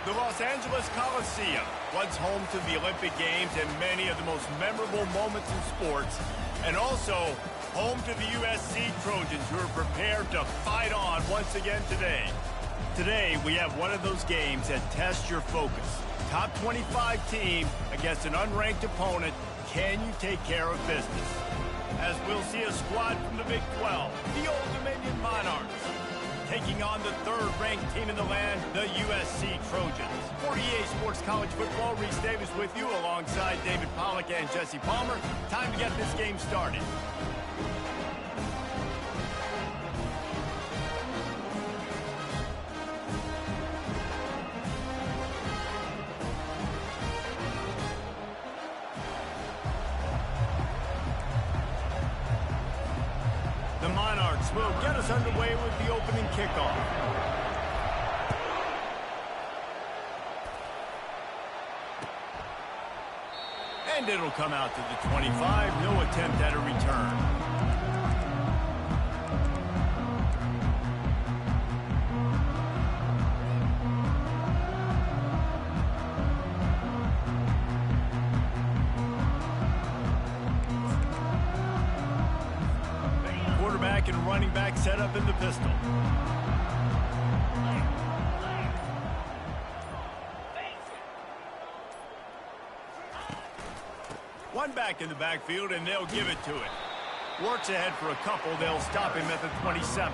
The Los Angeles Coliseum, once home to the Olympic Games and many of the most memorable moments in sports, and also home to the USC Trojans, who are prepared to fight on once again today. Today, we have one of those games that tests your focus. Top 25 team against an unranked opponent. Can you take care of business? As we'll see a squad from the Big 12, the Old Dominion Monarchs, taking on the third-ranked team in the land, the USC Trojans. For EA Sports College Football, Reese Davis with you alongside David Pollack and Jesse Palmer. Time to get this game started. The Monarchs will get us underway with the opening kickoff. And it'll come out to the 25. No attempt at a return. Quarterback and running back set up in the pistol. One back in the backfield, and they'll give it to it. Works ahead for a couple. They'll stop him at the 27.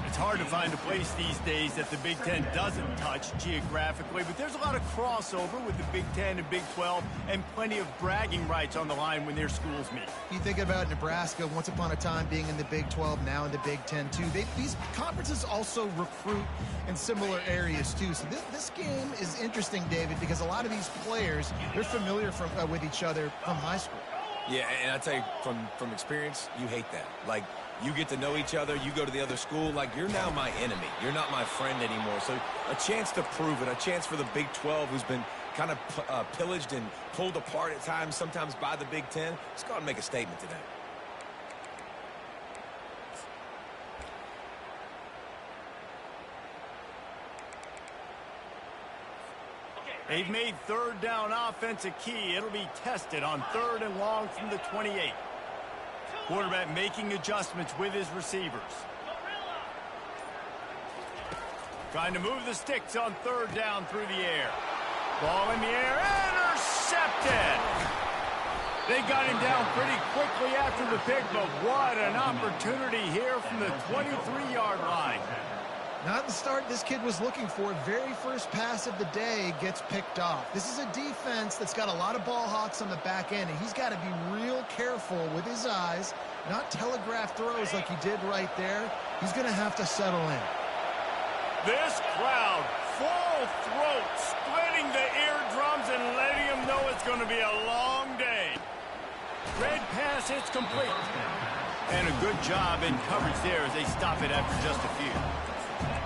It's hard to find a place these days that the Big Ten doesn't touch geographically, but there's a lot of crossover with the Big Ten and Big 12 and plenty of bragging rights on the line when their schools meet. You think about Nebraska, once upon a time being in the Big 12, now in the Big 10 too. These conferences also recruit in similar areas too. So this game is interesting, David, because a lot of these players, they're familiar with each other from high school. Yeah, and I tell you, from experience, you hate that. Like, you get to know each other, you go to the other school, like, you're now my enemy. You're not my friend anymore. So a chance to prove it, a chance for the Big 12, who's been kind of pillaged and pulled apart at times, sometimes by the Big 10. Let's go out and make a statement today. They've made third down offense a key. It'll be tested on 3rd and long from the 28. Quarterback making adjustments with his receivers. Trying to move the sticks on 3rd down through the air. Ball in the air, intercepted! They got him down pretty quickly after the pick, but what an opportunity here from the 23-yard line. Not the start this kid was looking for. Very first pass of the day gets picked off. This is a defense that's got a lot of ball hawks on the back end, and he's got to be real careful with his eyes, not telegraph throws like he did right there. He's going to have to settle in. This crowd, full throat, splitting the eardrums and letting them know it's going to be a long day. Red pass, it's complete. And a good job in coverage there as they stop it after just a few.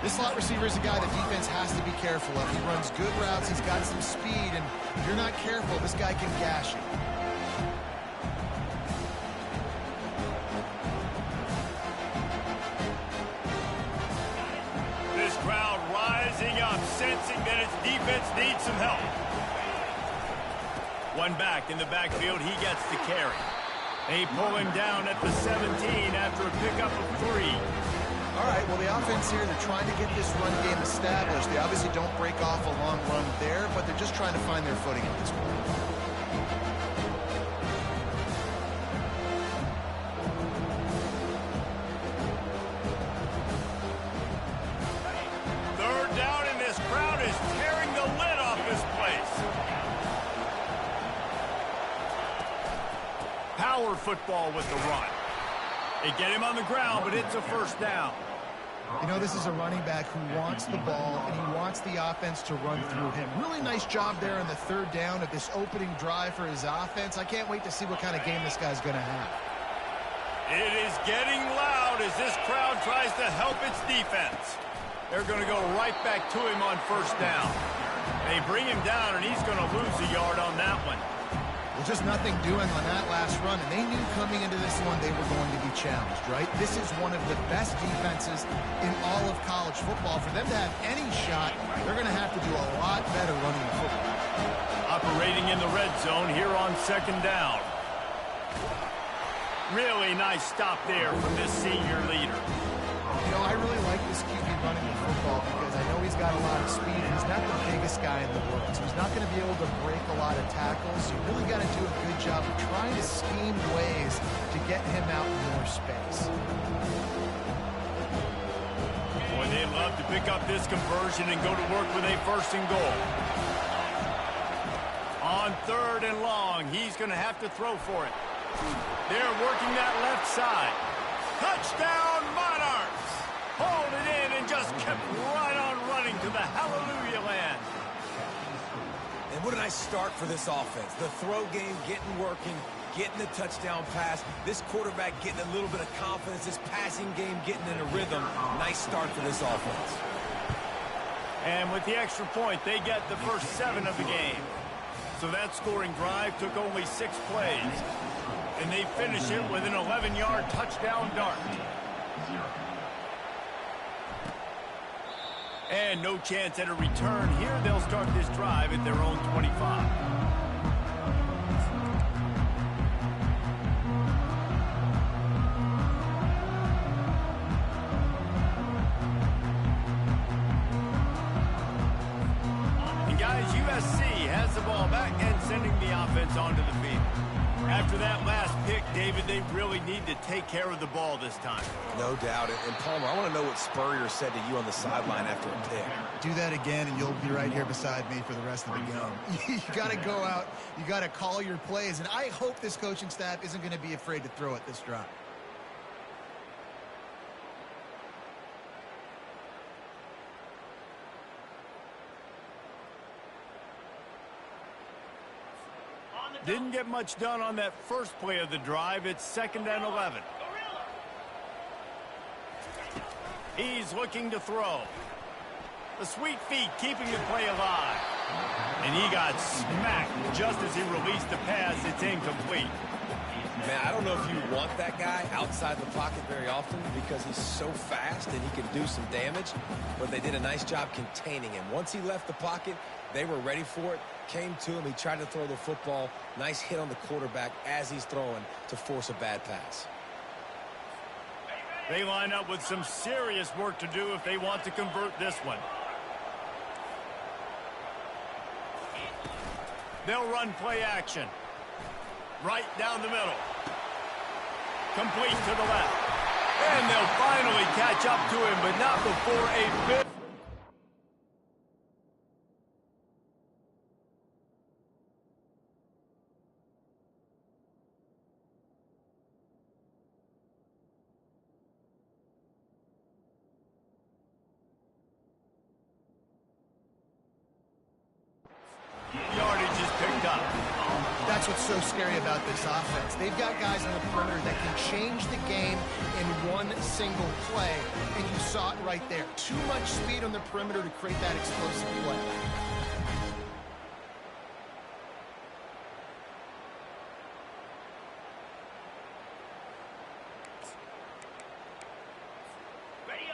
This slot receiver is a guy the defense has to be careful of. He runs good routes, he's got some speed, and if you're not careful, this guy can gash you. This crowd rising up, sensing that its defense needs some help. One back in the backfield, he gets the carry. They pull him down at the 17 after a pickup of 3. All right, well, the offense here, they're trying to get this run game established. They obviously don't break off a long run there, but they're just trying to find their footing at this point. Third down, and this crowd is tearing the lid off this place. Power football with the run. They get him on the ground, but it's a first down. You know, this is a running back who wants the ball, and he wants the offense to run through him. Really nice job there on the 3rd down of this opening drive for his offense. I can't wait to see what kind of game this guy's going to have. It is getting loud as this crowd tries to help its defense. They're going to go right back to him on 1st down. They bring him down, and he's going to lose a yard on that one. Well, just nothing doing on that last run, and they knew coming into this one they were going to be challenged, right? This is one of the best defenses in all of college football. For them to have any shot, they're going to have to do a lot better running the football. Operating in the red zone here on second down. Really nice stop there from this senior leader. You know, I really like this QB running the football because I know he's got a lot of speed. He's not the biggest guy in the world, so he's not going to be able to break a lot of tackles. You really got to do a good job of trying to scheme ways to get him out in more space. Boy, they love to pick up this conversion and go to work with a first and goal. On third and long, he's going to have to throw for it. They're working that left side. Touchdown, Monarchs! Hold it in and just kept right on running to the hallelujah land. And what a nice start for this offense. The throw game getting working, getting the touchdown pass. This quarterback getting a little bit of confidence. This passing game getting in a rhythm. Nice start for this offense. And with the extra point, they get the first 7 of the game. So that scoring drive took only 6 plays. And they finish it with an 11-yard touchdown dart. And no chance at a return here. They'll start this drive at their own 25. And guys, USC has the ball back and sending the offense onto the field. After that last pick, David, they really need to take care of the ball this time. No doubt. And Palmer, I want to know what Spurrier said to you on the sideline after a pick. Do that again, and you'll be right here beside me for the rest of the game. You got to go out. You got to call your plays, and I hope this coaching staff isn't going to be afraid to throw it this drive. Didn't get much done on that first play of the drive. It's 2nd and 11. He's looking to throw. The sweet feet keeping the play alive. And he got smacked just as he released the pass. It's incomplete. Man, I don't know if you want that guy outside the pocket very often because he's so fast and he can do some damage, but they did a nice job containing him. Once he left the pocket, they were ready for it, came to him, he tried to throw the football. Nice hit on the quarterback as he's throwing to force a bad pass. They line up with some serious work to do if they want to convert this one. They'll run play action. Right down the middle. Complete to the left. And they'll finally catch up to him, but not before a big... Yardage is picked up. That's what's so scary about this offense. They've got guys on the perimeter that can change the game in one single play, and you saw it right there. Too much speed on the perimeter to create that explosive play.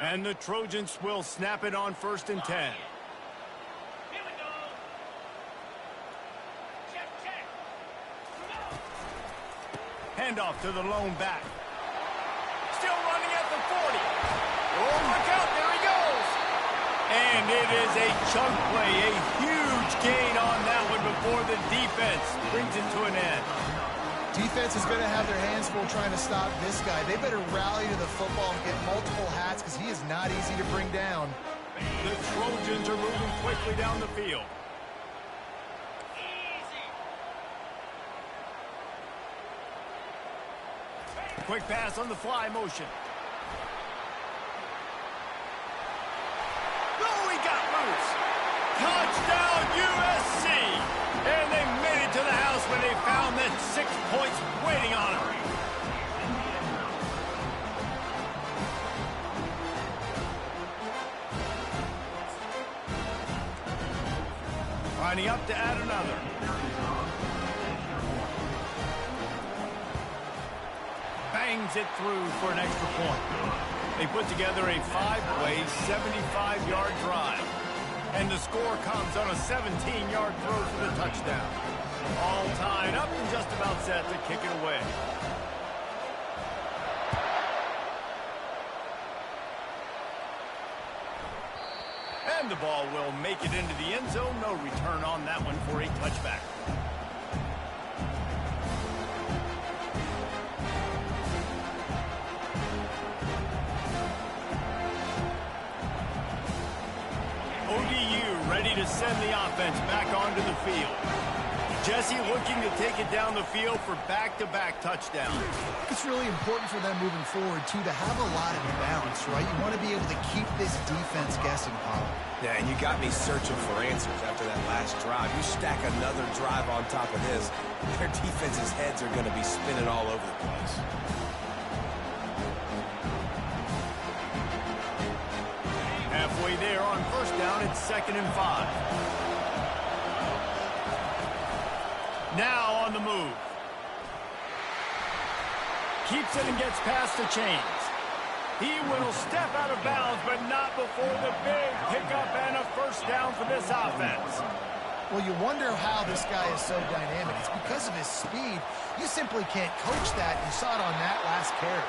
And the Trojans will snap it on 1st and 10. Handoff to the lone back. Still running at the 40. Oh, look out, there he goes. And it is a chunk play, a huge gain on that one before the defense brings it to an end. Defense is going to have their hands full trying to stop this guy. They better rally to the football and get multiple hats because he is not easy to bring down. The Trojans are moving quickly down the field. Quick pass on the fly motion. Oh, he got loose. Touchdown, USC. And they made it to the house when they found that 6 points waiting on them. Lining up to add another. bangs it through for an extra point. They put together a 5-play, 75-yard drive. And the score comes on a 17-yard throw for the touchdown. All tied up and just about set to kick it away. And the ball will make it into the end zone. No return on that one for a touchback. ODU ready to send the offense back onto the field. Jesse looking to take it down the field for back-to-back touchdowns. It's really important for them moving forward, too, to have a lot of balance, right? You want to be able to keep this defense guessing, Paul. Yeah, and you got me searching for answers after that last drive. You stack another drive on top of this, their defense's heads are going to be spinning all over the place. Halfway there on first down, it's 2nd and 5. Now on the move. Keeps it and gets past the chains. He will step out of bounds, but not before the big pickup and a first down for this offense. Well, you wonder how this guy is so dynamic. It's because of his speed. You simply can't coach that. You saw it on that last carry.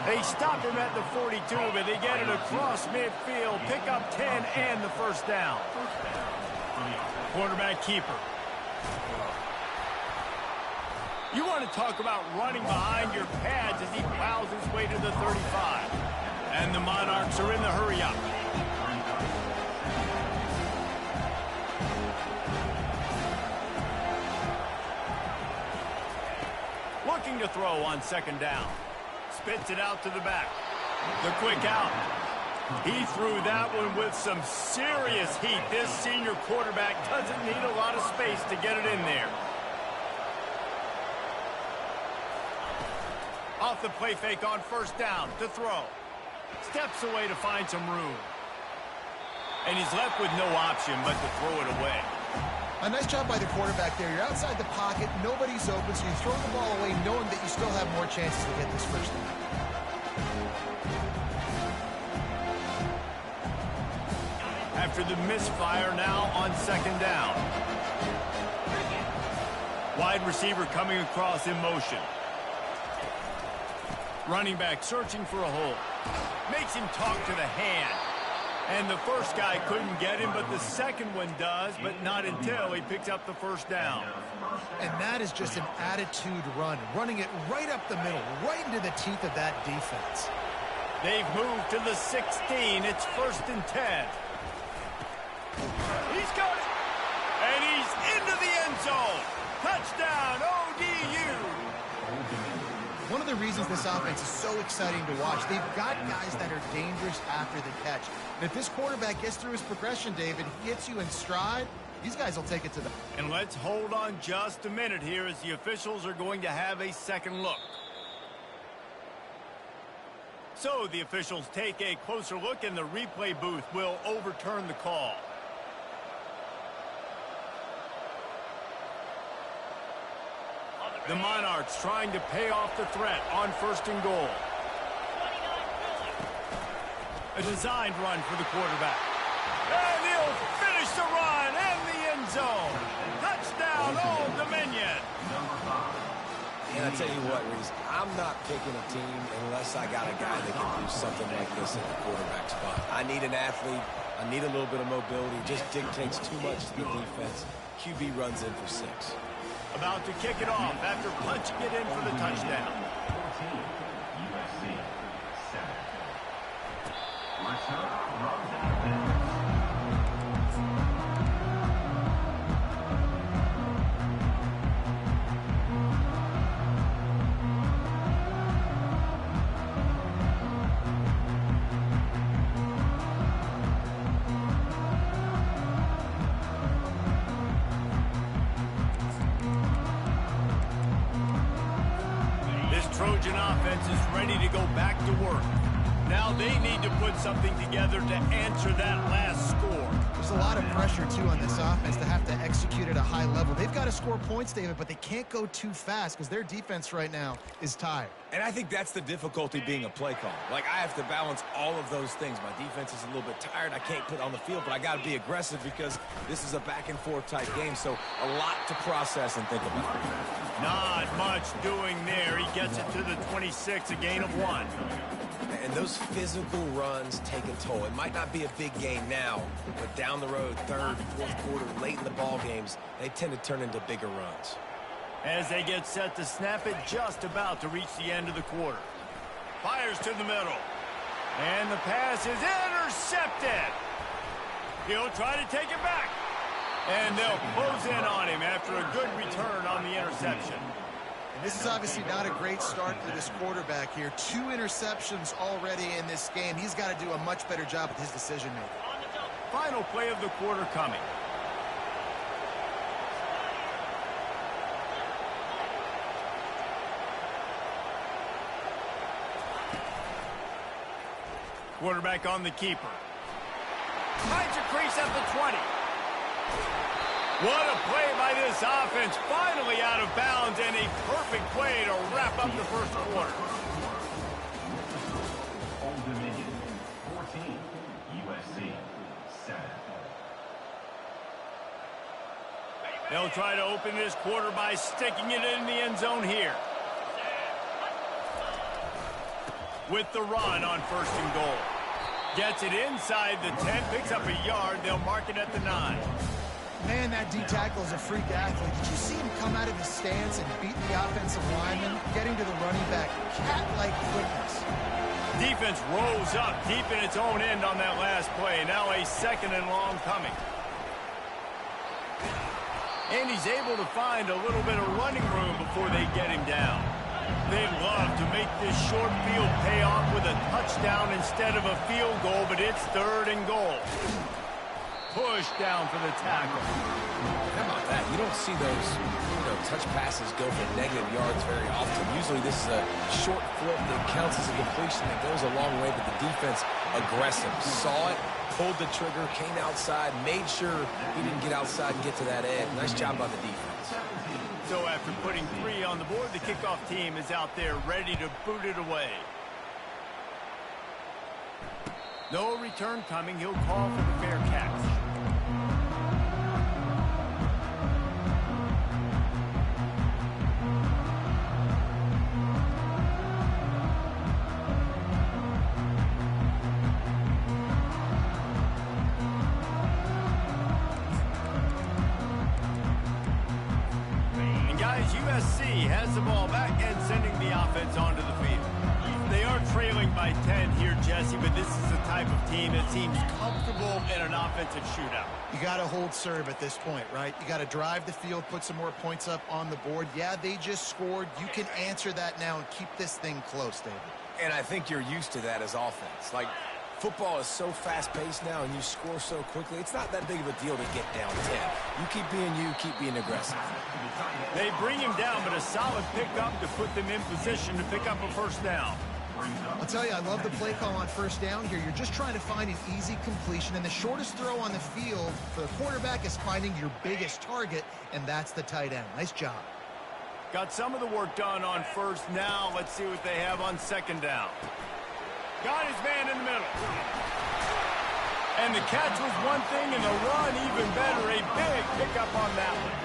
They stop him at the 42, but they get it across midfield. Pick up 10 and the first down. Quarterback keeper. You want to talk about running behind your pads as he plows his way to the 35. And the Monarchs are in the hurry-up. Looking to throw on 2nd down. Spits it out to the back. The quick out. He threw that one with some serious heat. This senior quarterback doesn't need a lot of space to get it in there. Off the play fake on first down to throw. Steps away to find some room. And he's left with no option but to throw it away. A nice job by the quarterback there. You're outside the pocket, nobody's open, so you throw the ball away knowing that you still have more chances to get this first down. After the misfire, now on 2nd down. Wide receiver coming across in motion. Running back searching for a hole. Makes him talk to the hand. And the first guy couldn't get him, but the second one does, but not until he picks up the first down. And that is just an attitude run, running it right up the middle, right into the teeth of that defense. They've moved to the 16. It's 1st and 10. He's got it. And he's into the end zone. Touchdown, ODU. One of the reasons this offense is so exciting to watch, they've got guys that are dangerous after the catch. And if this quarterback gets through his progression, David, he hits you in stride, these guys will take it to the... And let's hold on just a minute here as the officials are going to have a second look. So the officials take a closer look and the replay booth will overturn the call. The Monarchs trying to pay off the threat on 1st and goal. A designed run for the quarterback. And he'll finish the run and the end zone. Touchdown, Old Dominion. And I tell you what, Reese, I'm not picking a team unless I got a guy that can do something like this at the quarterback spot. I need an athlete. I need a little bit of mobility. It just dictates too much to the defense. QB runs in for 6. About to kick it off after punching it in for the touchdown. Trojan offense is ready to go back to work. Now they need to put something together to answer that last score. There's a lot of pressure, too, on this offense to have to execute at a high level. They've got to score points, David, but they can't go too fast because their defense right now is tired. And I think that's the difficulty being a play caller. Like, I have to balance all of those things. My defense is a little bit tired. I can't put on the field, but I got to be aggressive because this is a back-and-forth type game, so a lot to process and think about. Not much doing there. He gets it to the 26, a gain of 1. And those physical runs take a toll. It might not be a big game now, but down the road, third, fourth quarter, late in the ball games, they tend to turn into bigger runs. As they get set to snap it, just about to reach the end of the quarter. Fires to the middle. And the pass is intercepted. He'll try to take it back. And they'll close in on him after a good return on the interception. And this is obviously not a great start for this quarterback here. 2 interceptions already in this game. He's got to do a much better job with his decision-making. Final play of the quarter coming. Quarterback on the keeper. Finds a crease at the 20. What a play by this offense. Finally out of bounds, and a perfect play to wrap up the first quarter. Old Dominion, 14, USC, 7. They'll try to open this quarter by sticking it in the end zone here. With the run on 1st and goal. Gets it inside the 10, picks up a yard. They'll mark it at the 9. Man, that D tackle is a freak athlete. Did you see him come out of his stance and beat the offensive lineman, getting to the running back? Cat-like quickness. Defense rose up deep in its own end on that last play. Now a 2nd and long coming. And he's able to find a little bit of running room before they get him down. They'd love to make this short field pay off with a touchdown instead of a field goal, but it's 3rd and goal. Push down for the tackle. How about that? You don't see those, touch passes go for negative yards very often. Usually this is a short flip that counts as a completion that goes a long way, but the defense aggressive. Saw it, pulled the trigger, came outside, made sure he didn't get outside and get to that edge. Nice job by the defense. So after putting 3 on the board, the kickoff team is out there ready to boot it away. No return coming. He'll call for the fair catch. And guys, USC has the ball back and sending the offense onto the field. They are trailing by 10 here, Jesse, but this is the type of team that seems comfortable in an offensive shootout. You got to hold serve at this point, right? You got to drive the field, put some more points up on the board. Yeah, they just scored. You can answer that now and keep this thing close, David. And I think you're used to that as offense. Like, football is so fast-paced now and you score so quickly, it's not that big of a deal to get down 10. You keep being aggressive. They bring him down, but a solid pickup to put them in position to pick up a 1st down. I'll tell you, I love the play call on 1st down here. You're just trying to find an easy completion, and the shortest throw on the field for the quarterback is finding your biggest target, and that's the tight end. Nice job. Got some of the work done on 1st. Now let's see what they have on 2nd down. Got his man in the middle. And the catch was one thing, and the run even better. A big pickup on that one.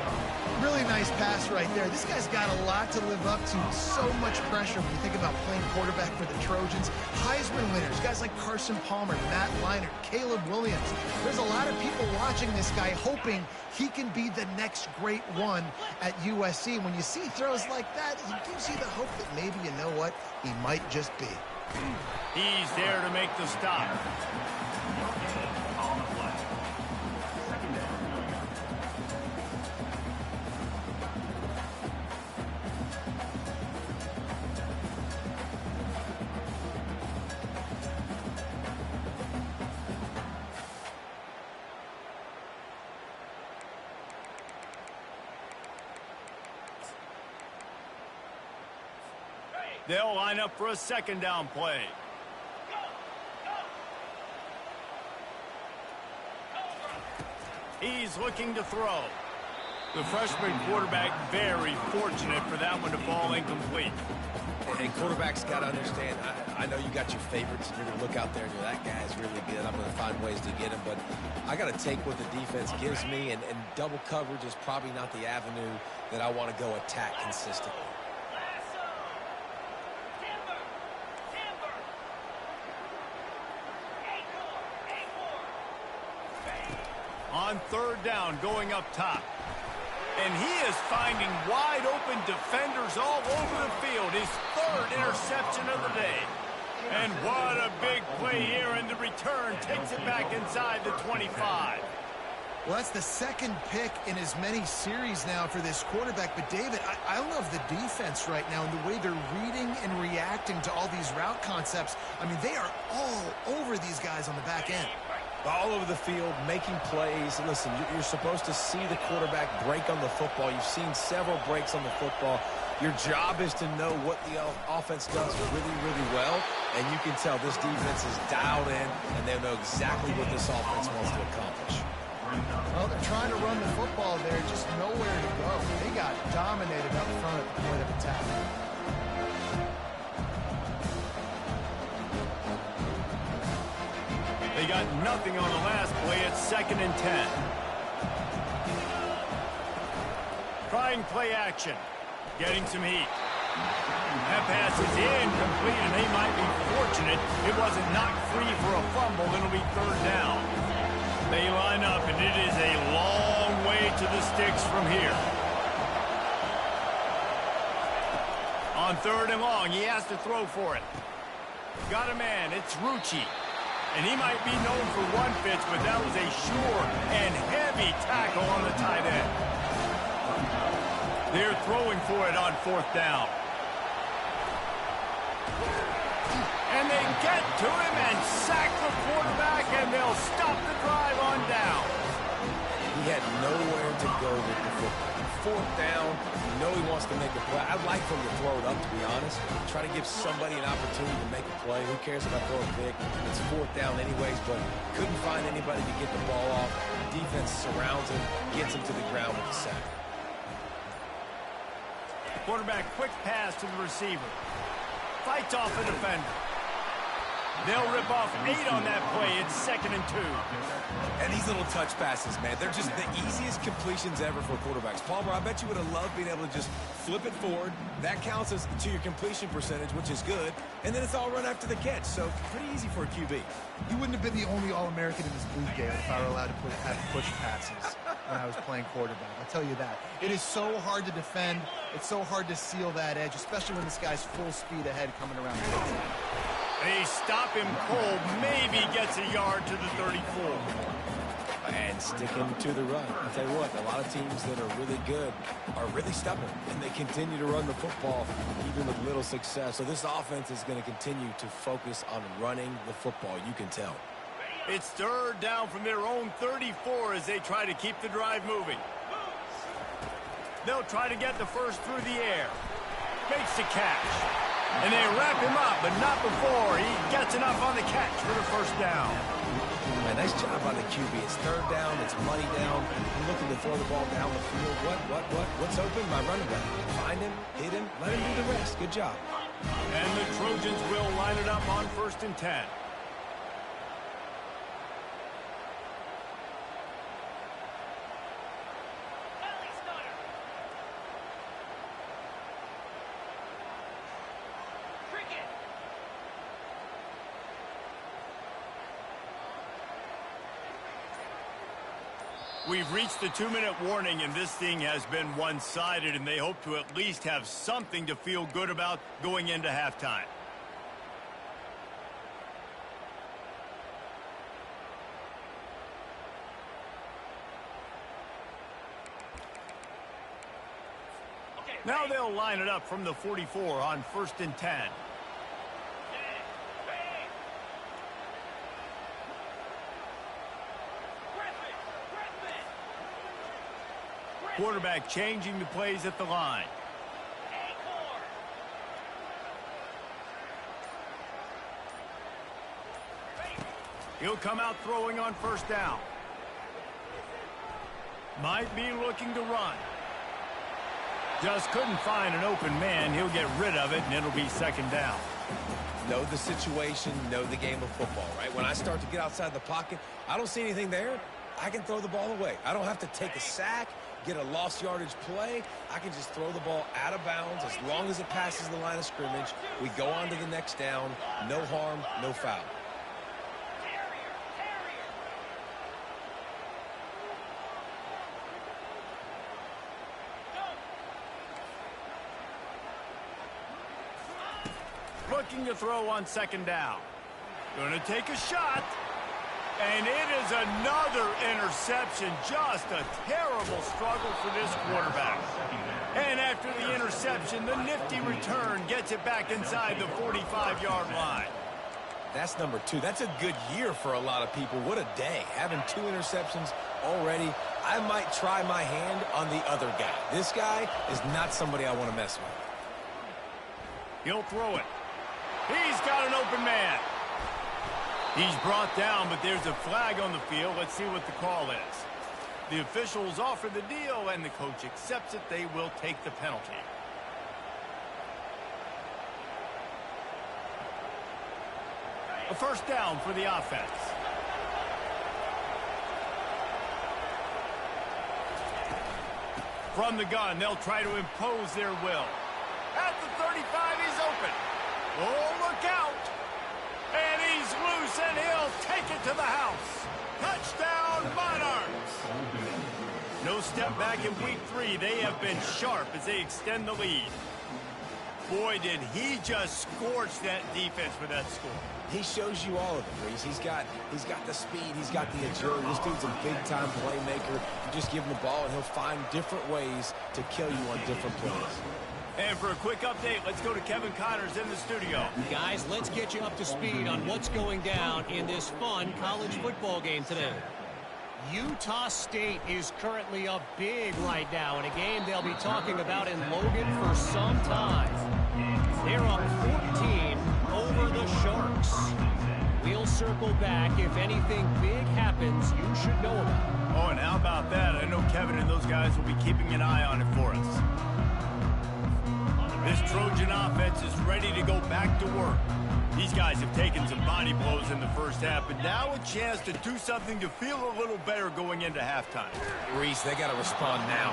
Really nice pass right there. This guy's got a lot to live up to. So much pressure when you think about playing quarterback for the Trojans. Heisman winners, guys like Carson Palmer, Matt Leinart, Caleb Williams. There's a lot of people watching this guy hoping he can be the next great one at USC. When you see throws like that, it gives you the hope that maybe, you know what, he might just be. He's there to make the stop. They'll line up for a 2nd down play. He's looking to throw. The freshman quarterback very fortunate for that one to fall incomplete. And quarterbacks got to understand, I know you got your favorites, and you're going to look out there and you're, that guy's really good. I'm going to find ways to get him, but I got to take what the defense gives me, and double coverage is probably not the avenue that I want to go attack consistently. On third down, going up top. And he is finding wide-open defenders all over the field. His third interception of the day. And what a big play here, and the return takes it back inside the 25. Well, that's the second pick in as many series now for this quarterback. But, David, I love the defense right now and the way they're reading and reacting to all these route concepts. I mean, they are all over these guys on the back end. All over the field, making plays. Listen, you're supposed to see the quarterback break on the football. You've seen several breaks on the football. Your job is to know what the offense does really, really well, and you can tell this defense is dialed in, and they know exactly what this offense wants to accomplish. Well, they're trying to run the football there, just nowhere to go. They got dominated up front at the point of attack. They got nothing on the last play. It's 2nd and 10. Trying play action. Getting some heat. That pass is incomplete, and they might be fortunate it wasn't knocked free for a fumble. It'll be third down. They line up, and it is a long way to the sticks from here. On third and long, he has to throw for it. Got a man. It's Rucci. And he might be known for one pitch, but that was a sure and heavy tackle on the tight end. They're throwing for it on 4th down. And they get to him and sack the quarterback, and they'll stop the drive on down. He had nowhere to go with the football. 4th down, you know he wants to make a play. I'd like for him to throw it up, to be honest. Try to give somebody an opportunity to make a play. Who cares if I throw a pick? It's 4th down anyways, but couldn't find anybody to get the ball off. The defense surrounds him, gets him to the ground with the sack. Quarterback, quick pass to the receiver. Fights off the defender. They'll rip off 8 on that play. It's 2nd and 2. And these little touch passes, man, they're just the easiest completions ever for quarterbacks. Palmer, I bet you would have loved being able to just flip it forward. That counts as to your completion percentage, which is good. And then it's all run after the catch. So pretty easy for a QB. You wouldn't have been the only All-American in this league, David, if I were allowed to have push passes when I was playing quarterback. I'll tell you that. It is so hard to defend. It's so hard to seal that edge, especially when this guy's full speed ahead coming around the outside. They stop him cold. Maybe gets a yard to the 34. And stick him to the run. I'll tell you what, a lot of teams that are really good are really stubborn, and they continue to run the football even with little success. So this offense is going to continue to focus on running the football. You can tell. It's third down from their own 34 as they try to keep the drive moving. They'll try to get the first through the air. Makes the catch. And they wrap him up, but not before he gets enough on the catch for the first down. Man, nice job on the QB. It's third down. It's money down. I'm looking to throw the ball down the field. What's open? My running back. Find him, hit him, let him do the rest. Good job. And the Trojans will line it up on 1st and 10. We've reached the 2-minute warning, and this thing has been one-sided, and they hope to at least have something to feel good about going into halftime. Now they'll line it up from the 44 on 1st and 10. Quarterback changing the plays at the line. He'll come out throwing on 1st down. Might be looking to run. Just couldn't find an open man. He'll get rid of it, and it'll be second down. Know the situation, know the game of football, right? When I start to get outside the pocket, I don't see anything there, I can throw the ball away. I don't have to take a sack, get a lost yardage play. I can just throw the ball out of bounds. As long as it passes the line of scrimmage, we go on to the next down. No harm, no foul. Looking to throw on second down. Going to take a shot. And it is another interception. Just a terrible struggle for this quarterback. And after the interception, the nifty return gets it back inside the 45-yard line. That's number 2. That's a good year for a lot of people. What a day. Having 2 interceptions already. I might try my hand on the other guy. This guy is not somebody I want to mess with. He'll throw it. He's got an open man. He's brought down, but there's a flag on the field. Let's see what the call is. The officials offer the deal, and the coach accepts it. They will take the penalty. A first down for the offense. From the gun, they'll try to impose their will. At the 35, he's open. Oh, look out. And he's loose, and he'll take it to the house. Touchdown, Monarchs. No step back in week 3. They have been sharp as they extend the lead. Boy, did he just scorch that defense for that score. He shows you all of it, Reese. He's got the speed. He's got the agility. This dude's a big-time playmaker. You just give him the ball, and he'll find different ways to kill you on different plays. And for a quick update, let's go to Kevin Connors in the studio. Guys, let's get you up to speed on what's going down in this fun college football game today. Utah State is currently up big right now in a game they'll be talking about in Logan for some time. They're up 14 over the Sharks. We'll circle back. If anything big happens, you should know about it. Oh, and how about that? I know Kevin and those guys will be keeping an eye on it for us. This Trojan offense is ready to go back to work. These guys have taken some body blows in the first half, but now a chance to do something to feel a little better going into halftime. Reese, they got to respond now.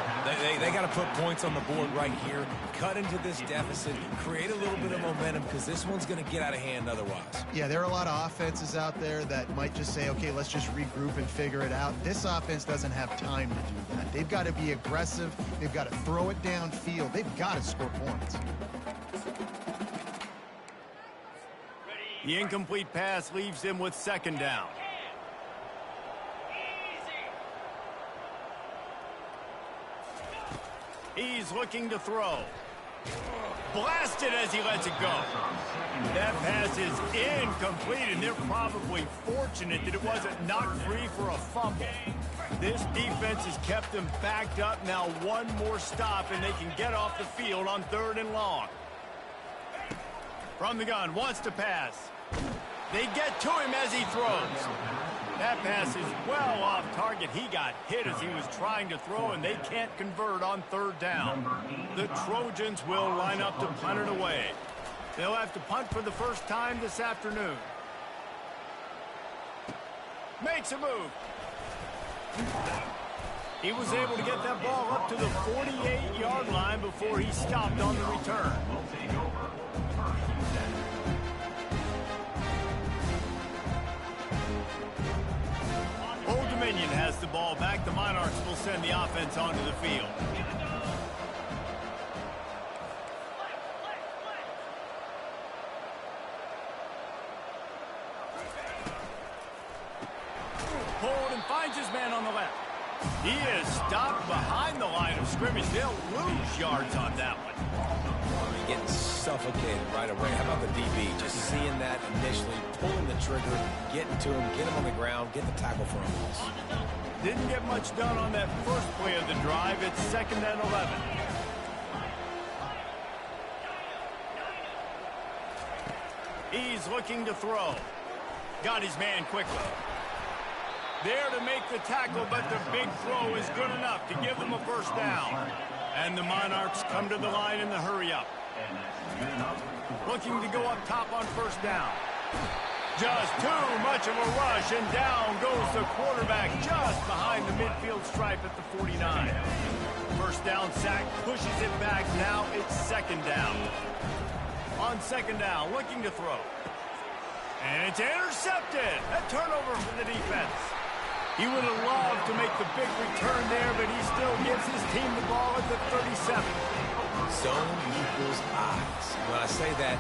They got to put points on the board right here, cut into this deficit, create a little bit of momentum, because this one's going to get out of hand otherwise. Yeah, there are a lot of offenses out there that might just say, okay, let's just regroup and figure it out. This offense doesn't have time to do that. They've got to be aggressive. They've got to throw it downfield. They've got to score points. The incomplete pass leaves him with second down. He's looking to throw. Blasted as he lets it go. That pass is incomplete, and they're probably fortunate that it wasn't knocked free for a fumble. This defense has kept them backed up. Now one more stop, and they can get off the field on 3rd and long. From the gun, wants to pass. They get to him as he throws. That pass is well off target. He got hit as he was trying to throw, and they can't convert on 3rd down. The Trojans will line up to punt it away. They'll have to punt for the first time this afternoon. Makes a move. He was able to get that ball up to the 48-yard line before he stopped on the return. Old Dominion has the ball back. The Monarchs will send the offense onto the field. Pulled and finds his man on the left. He is stopped behind the line of scrimmage. They'll lose yards on that one. Getting suffocated right away. How about the DB? Just seeing that initially, pulling the trigger, getting to him, get him on the ground, get the tackle for him. Didn't get much done on that first play of the drive. It's 2nd and 11. He's looking to throw. Got his man quickly. There to make the tackle, but the big throw is good enough to give them a first down. And the Monarchs come to the line in the hurry-up. Looking to go up top on first down. Just too much of a rush, and down goes the quarterback just behind the midfield stripe at the 49. First down sack, pushes it back. Now it's second down. On second down, looking to throw. And it's intercepted. A turnover for the defense. He would have loved to make the big return there, but he still gives his team the ball at the 37. Zone equals eyes. When I say that,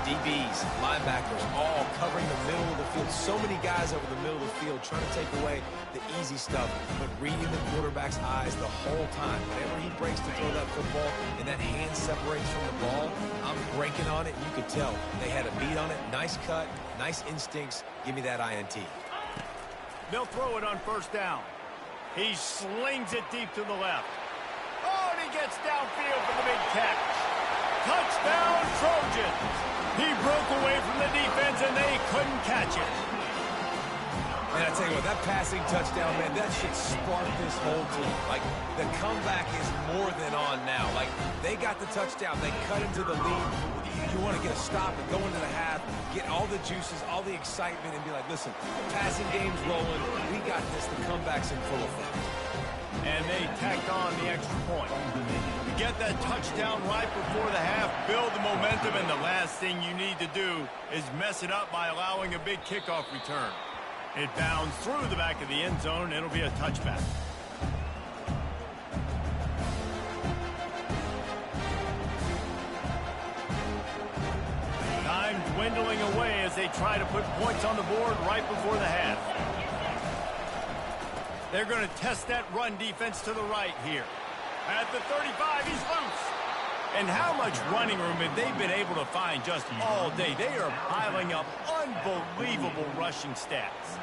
DBs, linebackers, all covering the middle of the field. So many guys over the middle of the field trying to take away the easy stuff, but reading the quarterback's eyes the whole time. Whenever he breaks to throw that football and that hand separates from the ball, I'm breaking on it. You could tell they had a beat on it. Nice cut, nice instincts. Give me that INT. They'll throw it on first down. He slings it deep to the left. Oh, and he gets downfield for the big catch. Touchdown, Trojans. He broke away from the defense, and they couldn't catch it. And I tell you what, that passing touchdown, man, that should spark this whole team. Like, the comeback is more than on now. Like, they got the touchdown. They cut into the lead. You want to get a stop and go into the half, get all the juices, all the excitement, and be like, listen, the passing game's rolling. We got this. The comeback's in full effect. And they tacked on the extra point. You get that touchdown right before the half, build the momentum, and the last thing you need to do is mess it up by allowing a big kickoff return. It bounds through the back of the end zone. It'll be a touchback. Time dwindling away as they try to put points on the board right before the half. They're going to test that run defense to the right here. At the 35, he's loose. And how much running room have they been able to find just all day? They are piling up unbelievable rushing stats.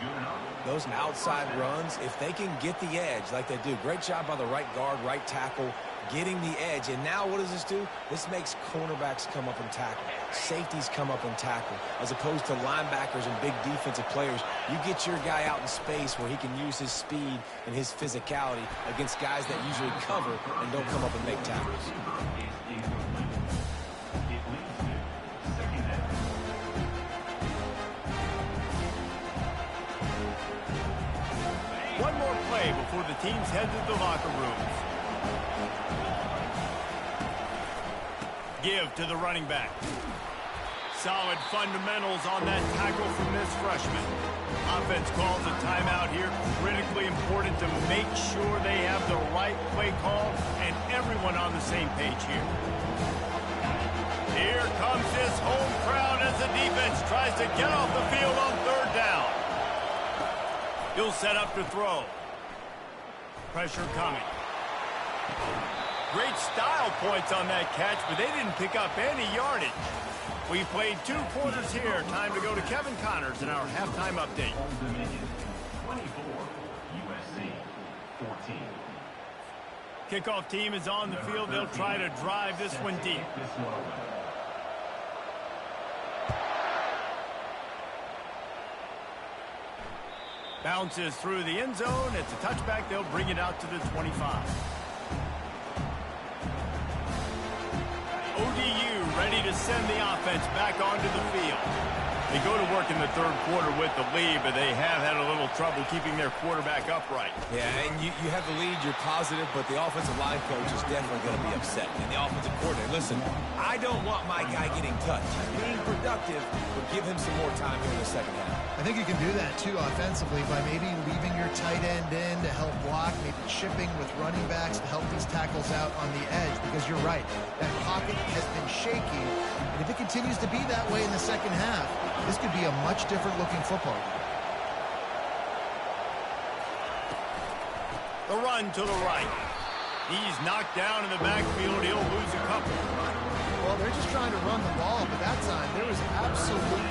Those outside runs, if they can get the edge like they do, great job by the right guard, right tackle, getting the edge. And now what does this do? This makes cornerbacks come up and tackle. Safeties come up and tackle. As opposed to linebackers and big defensive players, you get your guy out in space where he can use his speed and his physicality against guys that usually cover and don't come up and make tackles. One more play before the teams head to the locker rooms. Give to the running back. Solid fundamentals on that tackle from this freshman. Offense calls a timeout here. Critically important to make sure they have the right play call and everyone on the same page here. Here comes this home crowd as the defense tries to get off the field on third down. He'll set up to throw. Pressure coming. Great style points on that catch, but they didn't pick up any yardage. We played 2 quarters here. Time to go to Kevin Connors in our halftime update. 24, USC 14. Kickoff team is on the field. They'll try to drive this one deep. Bounces through the end zone. It's a touchback. They'll bring it out to the 25. ODU ready to send the offense back onto the field. They go to work in the third quarter with the lead, but they have had a little trouble keeping their quarterback upright. Yeah, and you have the lead, you're positive, but the offensive line coach is definitely going to be upset. And the offensive coordinator, listen, I don't want my guy getting touched. He's being productive, but give him some more time here in the second half. I think you can do that, too, offensively, by maybe leaving your tight end in to help block, maybe chipping with running backs to help these tackles out on the edge, because you're right. That pocket has been shaky, and if it continues to be that way in the second half, this could be a much different-looking football game. The run to the right. He's knocked down in the backfield. He'll lose a couple. Well, they're just trying to run the ball, but that time there was absolutely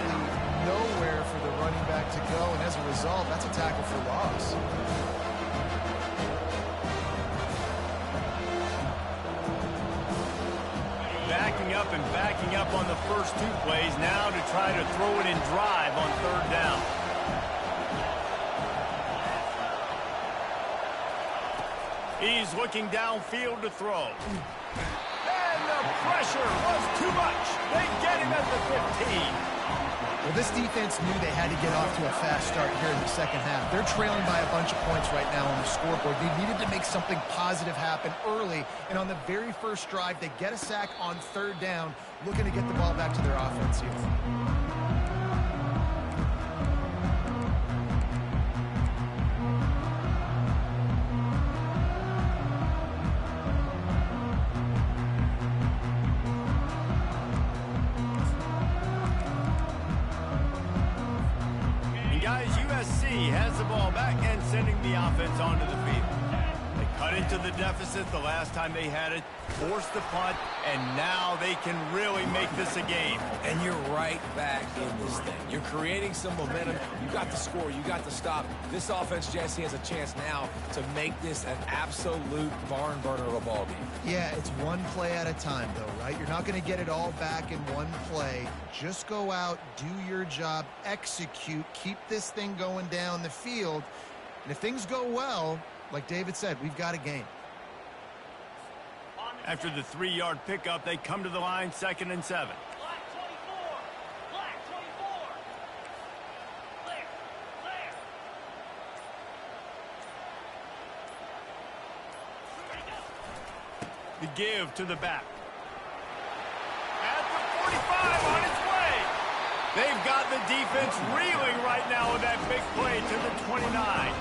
nowhere for the running back to go, and as a result, that's a tackle for loss. Backing up on the first 2 plays, now to try to throw it in drive on third down. He's looking downfield to throw. And the pressure was too much. They get him at the 15. Well, this defense knew they had to get off to a fast start here in the second half. They're trailing by a bunch of points right now on the scoreboard. They needed to make something positive happen early, and on the very first drive, they get a sack on third down, looking to get the ball back to their offense here. Has the ball back and sending the offense onto the field. They cut into the deficit the last time they had it, forced the punt, and now they can really make this a game. And you're right back in this thing. You're creating some momentum. You got the score. You got the stop. This offense, Jesse, has a chance now to make this an absolute barn burner of a ball game. Yeah, it's one play at a time, though, right? You're not going to get it all back in one play. Just go out, do your job, execute, keep this thing going down the field. And if things go well, like David said, we've got a game. After the 3-yard pickup, they come to the line, 2nd and 7. Black 24. Black 24. Clear. Clear. The give to the back. At the 45 on its way. They've got the defense reeling right now with that big play to the 29.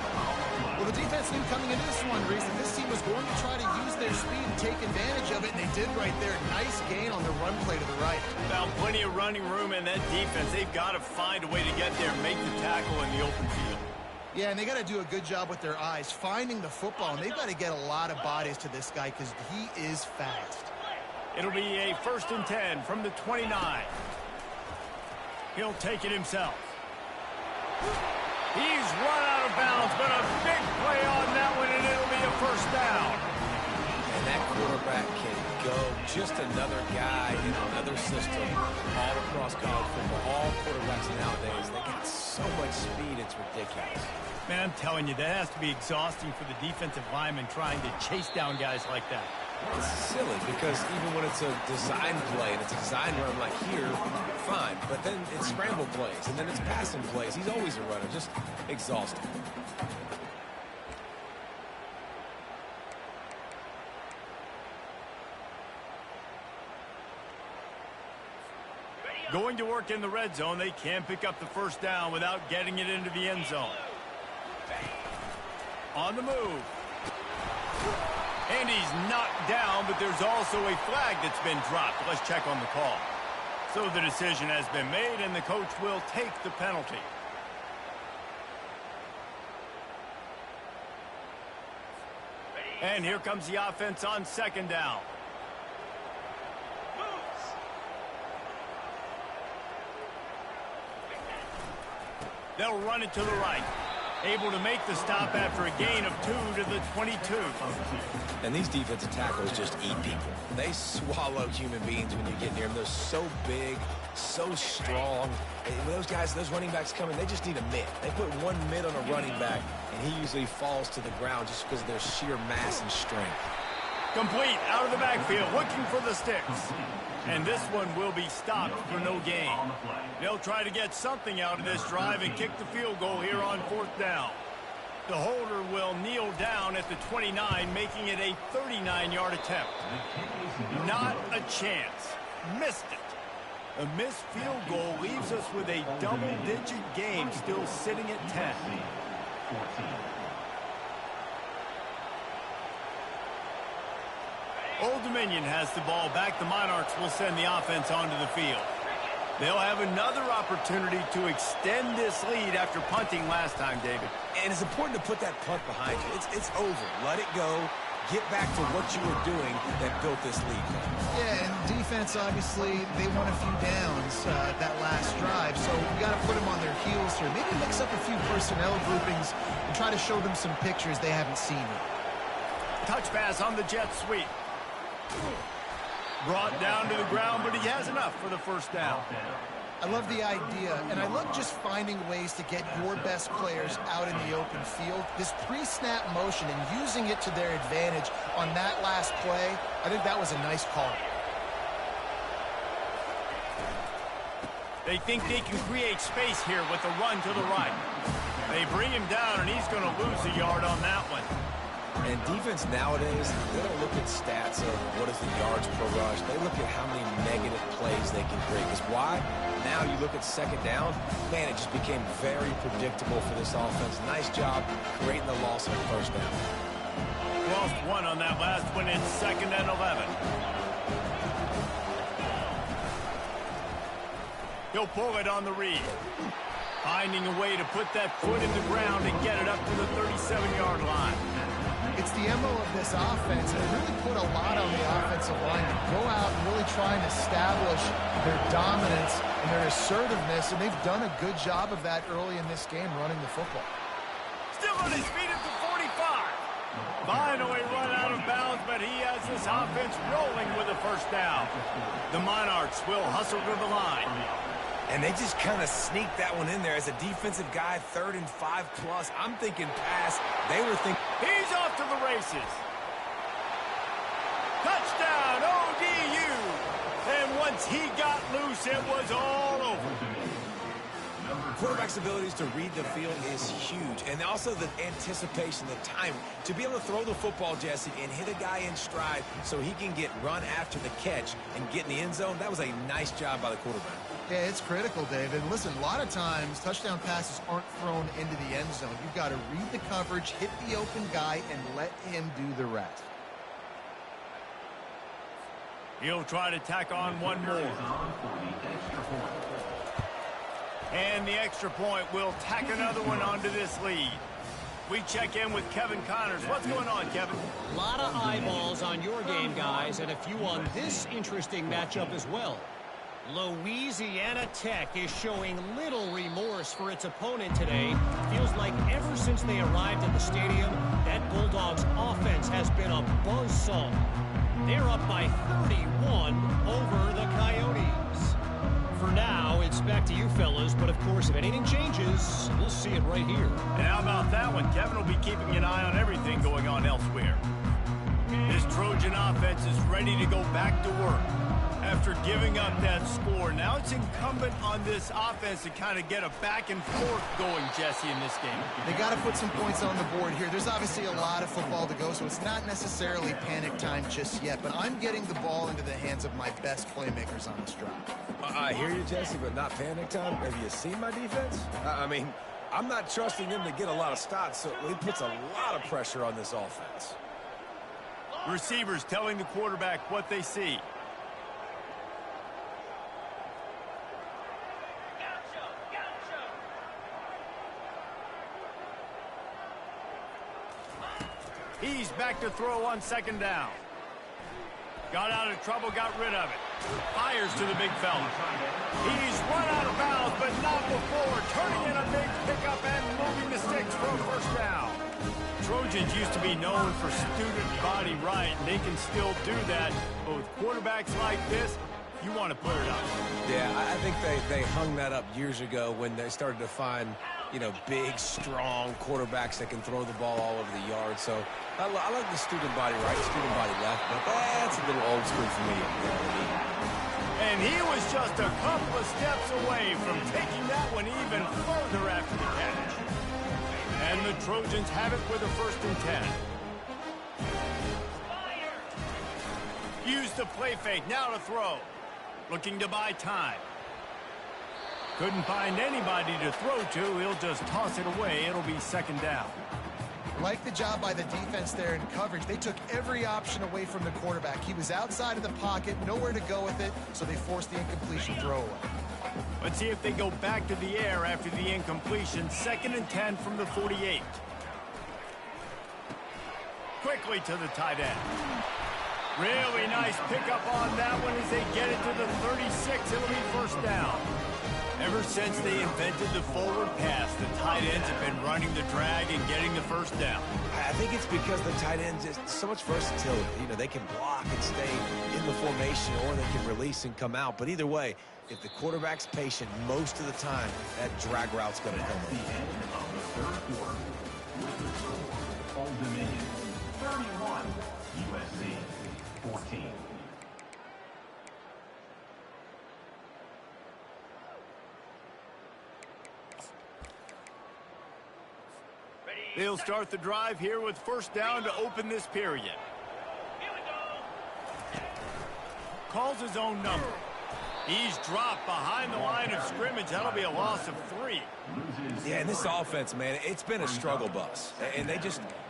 Well, the defense knew coming into this one, Reese, that this team was going to try to use their speed and take advantage of it, and they did right there. Nice gain on the run play to the right. Found plenty of running room in that defense. They've got to find a way to get there and make the tackle in the open field. Yeah, and they got to do a good job with their eyes, finding the football, and they've got to get a lot of bodies to this guy because he is fast. It'll be a 1st and 10 from the 29. He'll take it himself. He's run out of bounds, but a big play on that one, and it'll be a 1st down. And that quarterback can go. Just another guy in another system all across college football. All quarterbacks nowadays, they got so much speed, it's ridiculous. Man, I'm telling you, that has to be exhausting for the defensive lineman trying to chase down guys like that. It's silly because even when it's a design play and it's a design run like here, fine. But then it's scramble plays and then it's passing plays. He's always a runner. Just exhausting. Going to work in the red zone, they can pick up the 1st down without getting it into the end zone. On the move. And he's knocked down, but there's also a flag that's been dropped. Let's check on the call. So the decision has been made, and the coach will take the penalty. And here comes the offense on 2nd down. They'll run it to the right. Able to make the stop after a gain of 2 to the 22. And these defensive tackles just eat people. They swallow human beings when you get near them. They're so big, so strong. And when those guys, those running backs come in, they just need a mid. They put one mid on a running back, and he usually falls to the ground just because of their sheer mass and strength. Complete out of the backfield, looking for the sticks. And this one will be stopped for no gain. They'll try to get something out of this drive and kick the field goal here on 4th down. The holder will kneel down at the 29, making it a 39-yard attempt. Not a chance. Missed it. A missed field goal leaves us with a double-digit game still sitting at 10. 14. Old Dominion has the ball back. The Monarchs will send the offense onto the field. They'll have another opportunity to extend this lead after punting last time, David. And it's important to put that punt behind you. It's over. Let it go. Get back to what you were doing that built this lead. Yeah, and defense, obviously, they won a few downs that last drive, so you got to put them on their heels here. Maybe mix up a few personnel groupings and try to show them some pictures they haven't seen yet. Touch pass on the jet sweep. Brought down to the ground, but he has enough for the 1st down. I love the idea, and I love just finding ways to get your best players out in the open field. This pre-snap motion and using it to their advantage on that last play, I think that was a nice call. They think they can create space here with a run to the right. They bring him down, and he's going to lose a yard on that one. And defense nowadays, they don't look at stats of what is the yards per rush. They look at how many negative plays they can create. Because why? Now you look at second down, man, it just became very predictable for this offense. Nice job creating the loss on first down. Lost one on that last one. It's 2nd and 11. He'll pull it on the read. Finding a way to put that foot in the ground and get it up to the 37-yard line. It's the MO of this offense, and it really put a lot on the offensive line to go out and really try and establish their dominance and their assertiveness, and they've done a good job of that early in this game running the football. Still on his feet at the 45. Finally run out of bounds, but he has this offense rolling with a first down. The Monarchs will hustle to the line. And they just kind of sneaked that one in there as a defensive guy, 3rd and 5+. I'm thinking pass. They were thinking. He's off to the races. Touchdown, ODU. And once he got loose, it was all over. Quarterback's abilities to read the field is huge. And also the anticipation, the time. To be able to throw the football, Jesse, and hit a guy in stride so he can get run after the catch and get in the end zone, that was a nice job by the quarterback. Yeah, it's critical, David. And listen, a lot of times touchdown passes aren't thrown into the end zone. You've got to read the coverage, hit the open guy, and let him do the rest. He'll try to tack on one more. And the extra point will tack another one onto this lead. We check in with Kevin Connors. What's going on, Kevin? A lot of eyeballs on your game, guys, and a few on this interesting matchup as well. Louisiana Tech is showing little remorse for its opponent today. Feels like ever since they arrived at the stadium, that Bulldogs offense has been a buzzsaw. They're up by 31 over the Coyotes. For now, it's back to you fellas, but of course, if anything changes, we'll see it right here. And how about that one? Kevin will be keeping an eye on everything going on elsewhere. This Trojan offense is ready to go back to work. After giving up that score, now it's incumbent on this offense to kind of get a back and forth going, Jesse, in this game. They got to put some points on the board here. There's obviously a lot of football to go, so it's not necessarily panic time just yet, but I'm getting the ball into the hands of my best playmakers on this drive. I hear you, Jesse, but not panic time. Have you seen my defense? I mean, I'm not trusting them to get a lot of stops, so it puts a lot of pressure on this offense. Receivers telling the quarterback what they see. He's back to throw on 2nd down. Got out of trouble, got rid of it. Fires to the big fella. He's run out of bounds, but not before turning in a big pickup and moving the sticks for a first down. Trojans used to be known for student body right, and they can still do that. But with quarterbacks like this, you want to put it up. Yeah, I think they hung that up years ago when they started to find, you know, big, strong quarterbacks that can throw the ball all over the yard. So I like the student body right, student body left, but that's a little old school for me. And he was just a couple of steps away from taking that one even further after the catch. And the Trojans have it with a 1st and 10. Use the play fake, now to throw. Looking to buy time. Couldn't find anybody to throw to. He'll just toss it away. It'll be 2nd down. Like the job by the defense there in coverage. They took every option away from the quarterback. He was outside of the pocket, nowhere to go with it, so they forced the incompletion throwaway. Let's see if they go back to the air after the incompletion. 2nd and 10 from the 48. Quickly to the tight end. Really nice pickup on that one as they get it to the 36. It'll be 1st down. Ever since they invented the forward pass, the tight ends have been running the drag and getting the first down. I think it's because the tight ends is so much versatility. You know, they can block and stay in the formation, or they can release and come out. But either way, if the quarterback's patient most of the time, that drag route's going to come At the end of the third quarter, with the score, Old Dominion 31, USC 14. They'll start the drive here with first down to open this period. Calls his own number. He's dropped behind the line of scrimmage. That'll be a loss of 3. Yeah, and this offense, man, it's been a struggle bus. And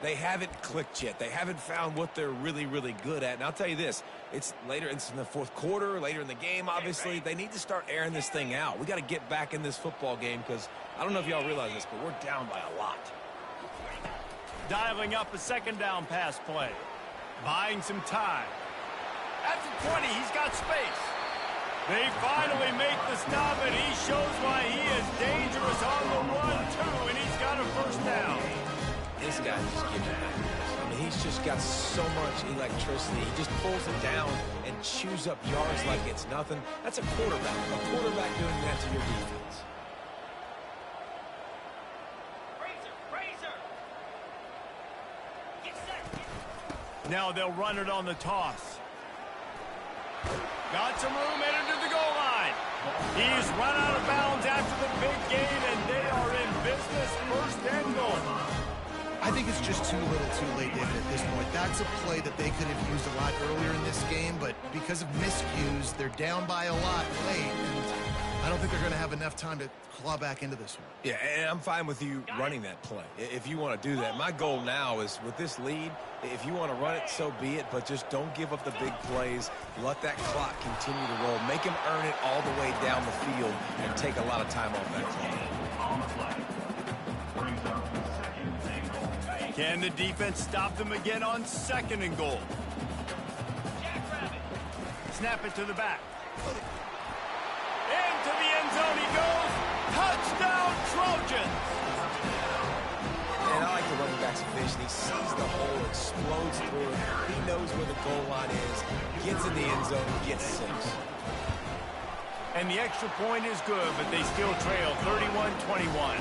they haven't clicked yet. They haven't found what they're really, really good at. And I'll tell you this, it's in the fourth quarter, later in the game, obviously. They need to start airing this thing out. We got to get back in this football game because I don't know if y'all realize this, but we're down by a lot. Dialing up a second down pass play. Buying some time. At the 20, he's got space. They finally make the stop, and he shows why he is dangerous on the run, too, and he's got a first down. This guy just gives you nightmares. I mean, he's just got so much electricity. He just pulls it down and chews up yards like it's nothing. That's a quarterback. A quarterback doing that to your defense. Now they'll run it on the toss. Got some room headed to the goal line. He's run out of bounds after the big gain, and they are in business, first and goal. I think it's just too little too late, David, at this point. That's a play that they could have used a lot earlier in this game, but because of miscues, they're down by a lot late, and I don't think they're going to have enough time to claw back into this one. Yeah, and I'm fine with you running that play if you want to do that. My goal now is with this lead, if you want to run it, so be it, but just don't give up the big plays. Let that clock continue to roll. Make him earn it all the way down the field and take a lot of time off that clock. On the play. Brings up second and goal. Can the defense stop them again on second and goal? Snap it to the back. Into the end zone he goes. Touchdown, Trojans! And I like the running back's vision. He sees the hole, explodes through it. He knows where the goal line is, gets in the end zone, gets 6. And the extra point is good, but they still trail 31-21.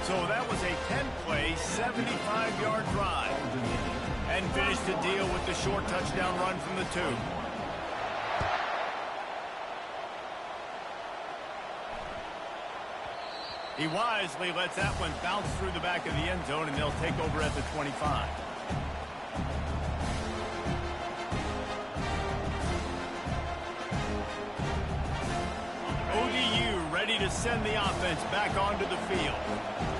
So that was a 10-play, 75-yard drive. And finished the deal with the short touchdown run from the 2. He wisely lets that one bounce through the back of the end zone, and they'll take over at the 25. ODU ready to send the offense back onto the field.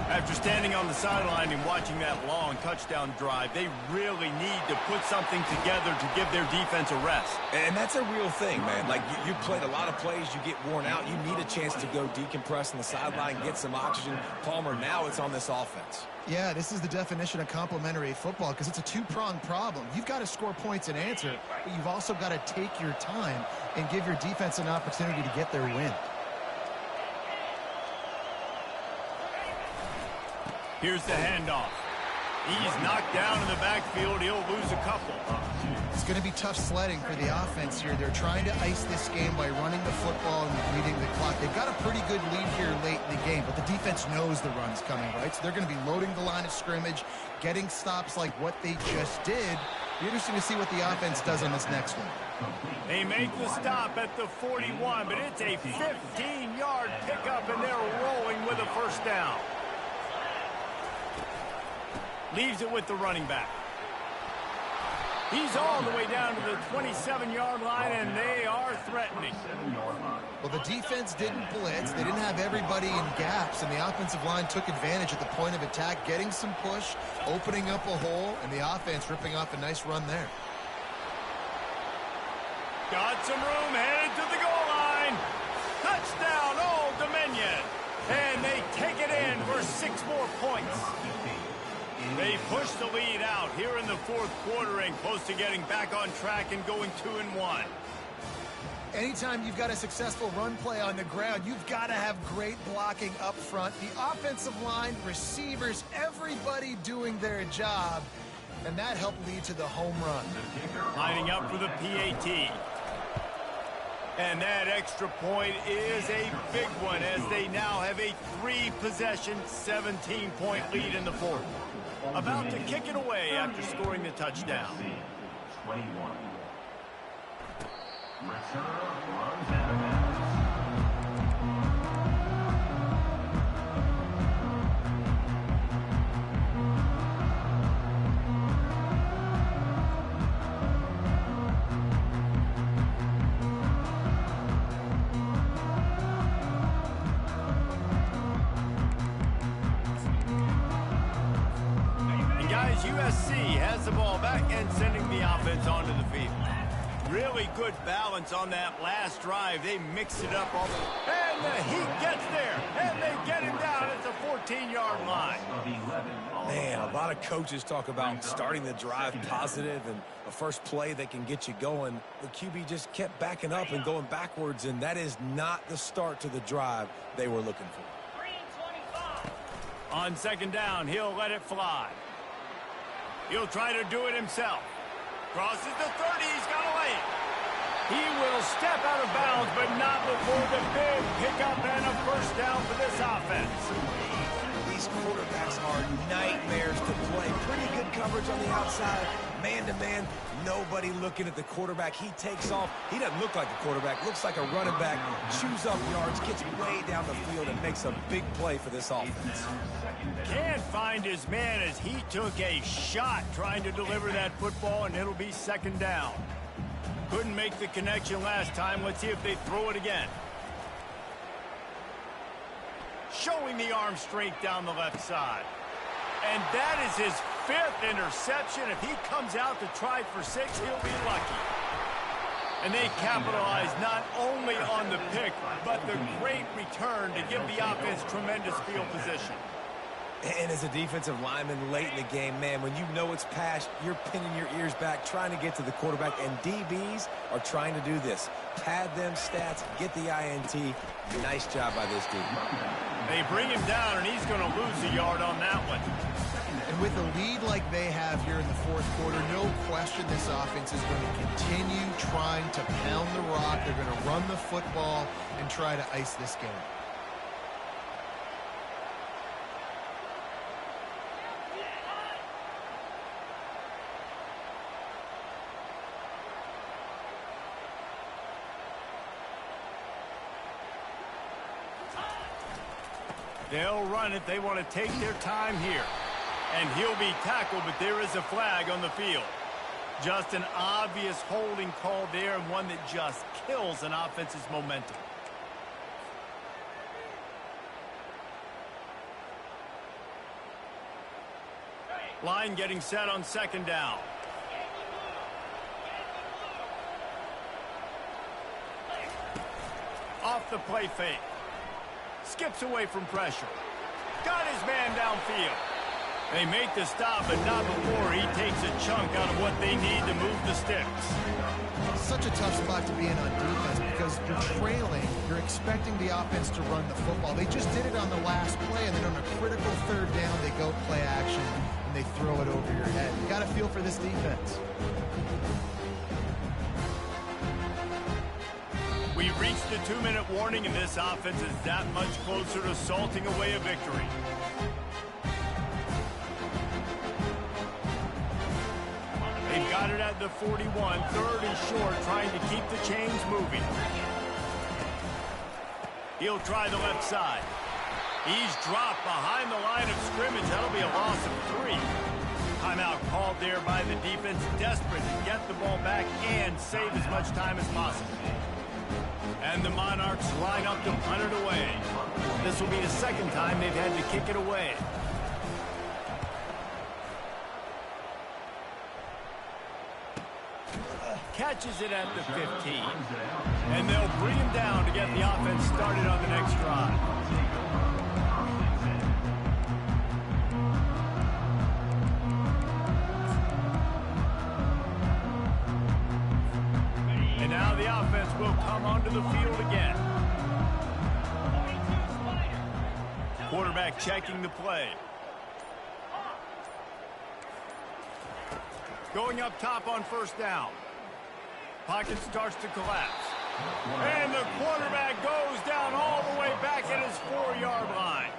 After standing on the sideline and watching that long touchdown drive, they really need to put something together to give their defense a rest. And that's a real thing, man. Like, you played a lot of plays, you get worn out. You need a chance to go decompress on the sideline, get some oxygen. Palmer, now it's on this offense. Yeah, this is the definition of complementary football because it's a two-pronged problem. You've got to score points and answer, but you've also got to take your time and give your defense an opportunity to get their win. Here's the handoff. He's knocked down in the backfield. He'll lose a couple. It's going to be tough sledding for the offense here. They're trying to ice this game by running the football and leading the clock. They've got a pretty good lead here late in the game, but the defense knows the run's coming, right? So they're going to be loading the line of scrimmage, getting stops like what they just did. Be interesting to see what the offense does on this next one. They make the stop at the 41, but it's a 15-yard pickup, and they're rolling with a first down. Leaves it with the running back. He's all the way down to the 27-yard line, and they are threatening. Well, the defense didn't blitz. They didn't have everybody in gaps, and the offensive line took advantage at the point of attack, getting some push, opening up a hole, and the offense ripping off a nice run there. Got some room, headed to the goal line. Touchdown, Old Dominion. And they take it in for 6 more points. They push the lead out here in the fourth quarter and close to getting back on track and going 2-1. Anytime you've got a successful run play on the ground, you've got to have great blocking up front. The offensive line, receivers, everybody doing their job. And that helped lead to the home run. Lining up for the PAT. And that extra point is a big one as they now have a 3-possession, 17-point lead in the fourth. About to kick it away after scoring the touchdown. 21. Return runs out of bounds. And guys, USC has the ball back and sending the offense onto the field. Really good balance on that last drive. They mix it up all the... And the Heat gets there. And they get him down at the 14-yard line. Man, a lot of coaches talk about starting the drive positive and a first play that can get you going. The QB just kept backing up and going backwards, and that is not the start to the drive they were looking for. On second down, he'll let it fly. He'll try to do it himself. Crosses the 30, he's got to lay it. He will step out of bounds, but not before the big pickup and a first down for this offense. These quarterbacks are nightmares to play. Pretty good coverage on the outside, man-to-man. Nobody looking at the quarterback. He takes off. He doesn't look like a quarterback. Looks like a running back. Chews up yards, gets way down the field, and makes a big play for this offense. Can't find his man as he took a shot trying to deliver that football, and it'll be second down. Couldn't make the connection last time. Let's see if they throw it again. Showing the arm strength down the left side. And that is his 5th interception. If he comes out to try for 6, he'll be lucky. And they capitalize not only on the pick, but the great return to give the offense tremendous field position. And as a defensive lineman late in the game, man, when you know it's pass, you're pinning your ears back, trying to get to the quarterback, and DBs are trying to do this. Pad them stats, get the INT. Nice job by this dude. They bring him down, and he's going to lose a yard on that one. And with a lead like they have here in the fourth quarter, no question this offense is going to continue trying to pound the rock. They're going to run the football and try to ice this game. They'll run it. They want to take their time here. And he'll be tackled, but there is a flag on the field. Just an obvious holding call there, and one that just kills an offense's momentum. Line getting set on second down. Off the play fake. Skips away from pressure. Got his man downfield. They make the stop, but not before he takes a chunk out of what they need to move the sticks. Such a tough spot to be in on defense because you're trailing. You're expecting the offense to run the football. They just did it on the last play, and then on a critical third down, they go play action, and they throw it over your head. You got to feel for this defense. We reached the 2-minute warning, and this offense is that much closer to salting away a victory. They've got it at the 41, 3rd and short, trying to keep the chains moving. He'll try the left side. He's dropped behind the line of scrimmage. That'll be a loss of 3. Timeout called there by the defense, desperate to get the ball back and save as much time as possible. And the Monarchs line up to punt it away. This will be the second time they've had to kick it away. Catches it at the 15. And they'll bring him down to get the offense started on the next drive. And now the offense will come on onto the field again. Quarterback checking the play. Going up top on first down. Pocket starts to collapse. And the quarterback goes down all the way back at his 4-yard line.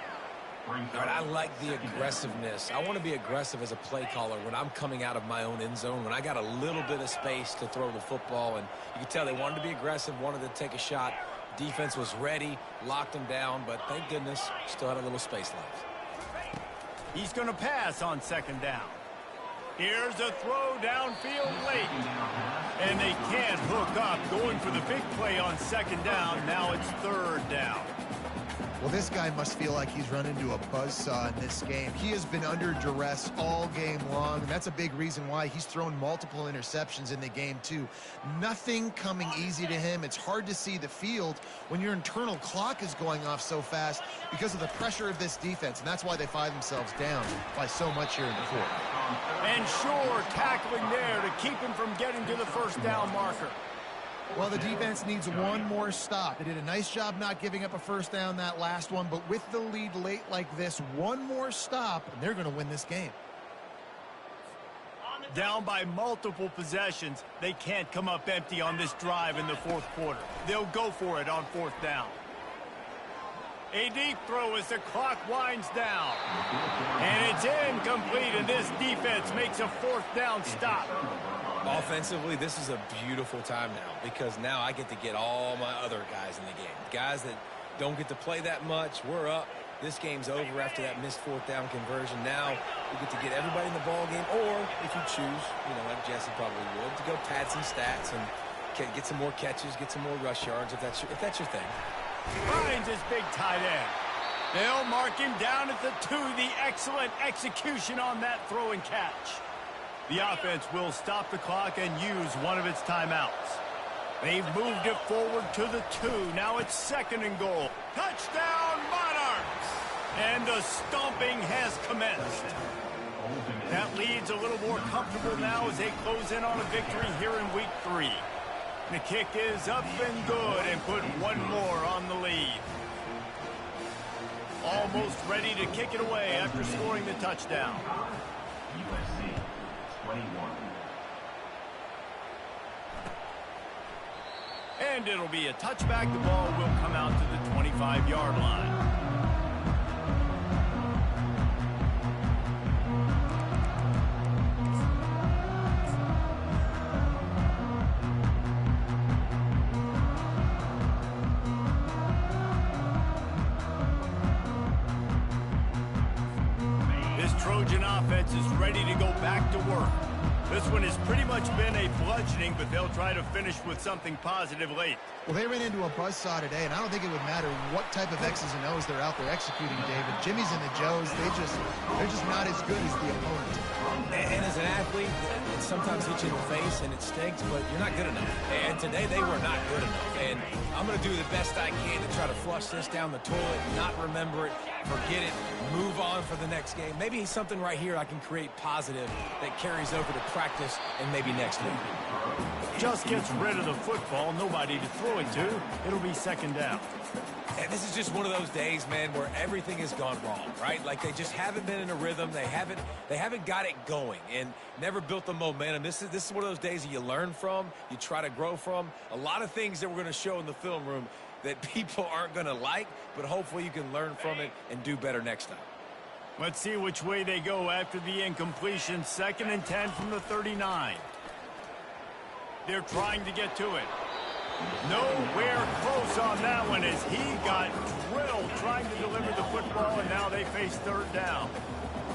All right, I like the aggressiveness. I want to be aggressive as a play caller when I'm coming out of my own end zone, when I got a little bit of space to throw the football. And you can tell they wanted to be aggressive, wanted to take a shot. Defense was ready, locked them down, but thank goodness, still had a little space left. He's going to pass on second down. Here's a throw downfield late. And they can't hook up, going for the big play on second down. Now it's third down. Well, this guy must feel like he's run into a buzzsaw in this game. He has been under duress all game long, and that's a big reason why he's thrown multiple interceptions in the game, too. Nothing coming easy to him. It's hard to see the field when your internal clock is going off so fast because of the pressure of this defense, and that's why they find themselves down by so much here in the fourth. And Shore tackling there to keep him from getting to the first down marker. Well, the defense needs one more stop. They did a nice job not giving up a first down that last one, but with the lead late like this, one more stop, and they're going to win this game. Down by multiple possessions, they can't come up empty on this drive in the fourth quarter. They'll go for it on fourth down. A deep throw as the clock winds down. And it's incomplete, and this defense makes a fourth down stop. Offensively, this is a beautiful time now because now I get to get all my other guys in the game. Guys that don't get to play that much, we're up. This game's over after that missed fourth down conversion. Now we get to get everybody in the ball game, or if you choose, like Jesse probably would, to go pad some stats and get some more catches, get some more rush yards if that's your thing. Finds his big tight end. They'll mark him down at the 2. The excellent execution on that throw and catch. The offense will stop the clock and use one of its timeouts. They've moved it forward to the 2. Now it's second and goal. Touchdown, Monarchs! And the stomping has commenced. That lead's a little more comfortable now as they close in on a victory here in week 3. The kick is up and good and put one more on the lead. Almost ready to kick it away after scoring the touchdown. USC 21. And it'll be a touchback. The ball will come out to the 25-yard line. Trojan offense is ready to go back to work. This one has pretty much been a bludgeoning, but they'll try to finish with something positive late. Well, they ran into a buzzsaw today, and I don't think it would matter what type of X's and O's they're out there executing, David. Jimmy's and the Joes, they're just not as good as the opponent. And as an athlete, it sometimes hits you in the face and it stinks, but you're not good enough. And today they were not good enough. And I'm going to do the best I can to try to flush this down the toilet, not remember it, forget it, move on for the next game. Maybe something right here I can create positive that carries over to practice and maybe next week. Just gets rid of the football, nobody to throw it to. It'll be second down. And this is just one of those days, man, where everything has gone wrong, right? Like they just haven't been in a rhythm. They haven't got it going and never built the momentum. This is one of those days that you learn from, you try to grow from. A lot of things that we're going to show in the film room that people aren't going to like, but hopefully you can learn from it and do better next time. Let's see which way they go after the incompletion. 2nd and 10 from the 39. They're trying to get to it. Nowhere close on that one as he got drilled trying to deliver the football, and now they face third down.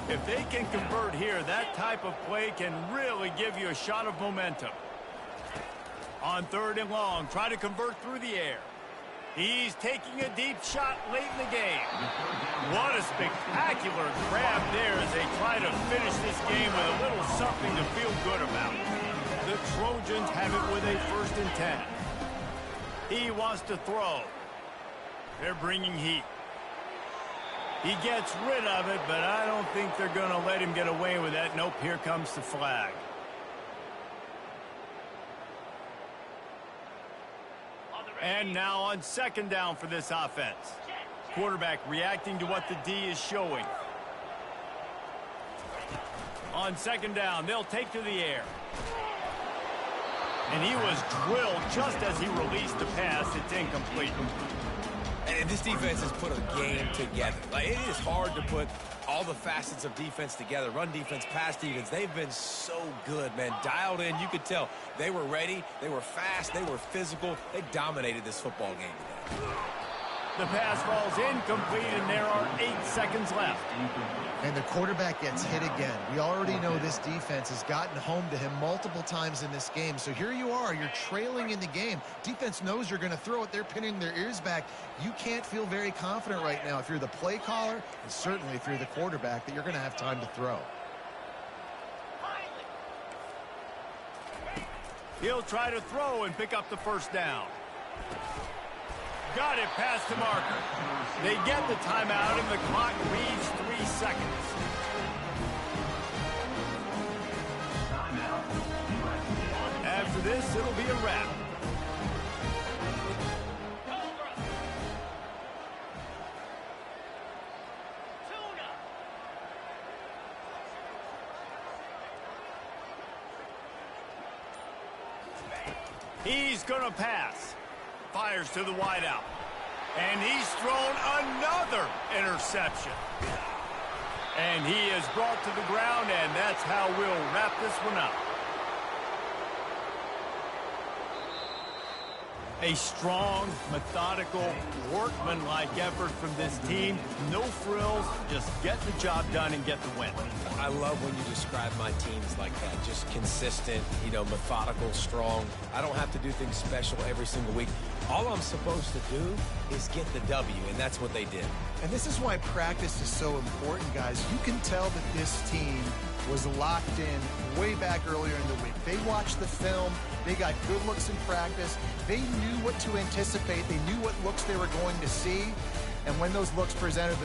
If they can convert here, that type of play can really give you a shot of momentum. On 3rd and long, try to convert through the air. He's taking a deep shot late in the game. What a spectacular grab there as they try to finish this game with a little something to feel good about. The Trojans have it with a 1st and 10. He wants to throw. They're bringing heat. He gets rid of it, but I don't think they're going to let him get away with that. Nope, here comes the flag. And now on second down for this offense. Quarterback reacting to what the D is showing. On second down, they'll take to the air. And he was drilled just as he released the pass. It's incomplete. And this defense has put a game together. Like, it is hard to put all the facets of defense together. Run defense, pass defense. They've been so good, man. Dialed in. You could tell they were ready. They were fast. They were physical. They dominated this football game today. The pass falls incomplete, and there are 8 seconds left. And the quarterback gets hit again. We already know this defense has gotten home to him multiple times in this game. So here you are. You're trailing in the game. Defense knows you're going to throw it. They're pinning their ears back. You can't feel very confident right now if you're the play caller, and certainly if you're the quarterback, that you're going to have time to throw. He'll try to throw and pick up the first down. Got it past the marker. They get the timeout, and the clock reads 3 seconds. After this, it'll be a wrap. He's going to pass. Fires to the wideout. And he's thrown another interception. And he is brought to the ground, and that's how we'll wrap this one up. A strong, methodical, workmanlike effort from this team. No frills, just get the job done and get the win. I love when you describe my teams like that. Just consistent, methodical, strong. I don't have to do things special every single week. All I'm supposed to do is get the W, and that's what they did. And this is why practice is so important, guys. You can tell that this team was locked in way back earlier in the week. They watched the film. They got good looks in practice. They knew what to anticipate. They knew what looks they were going to see. And when those looks presented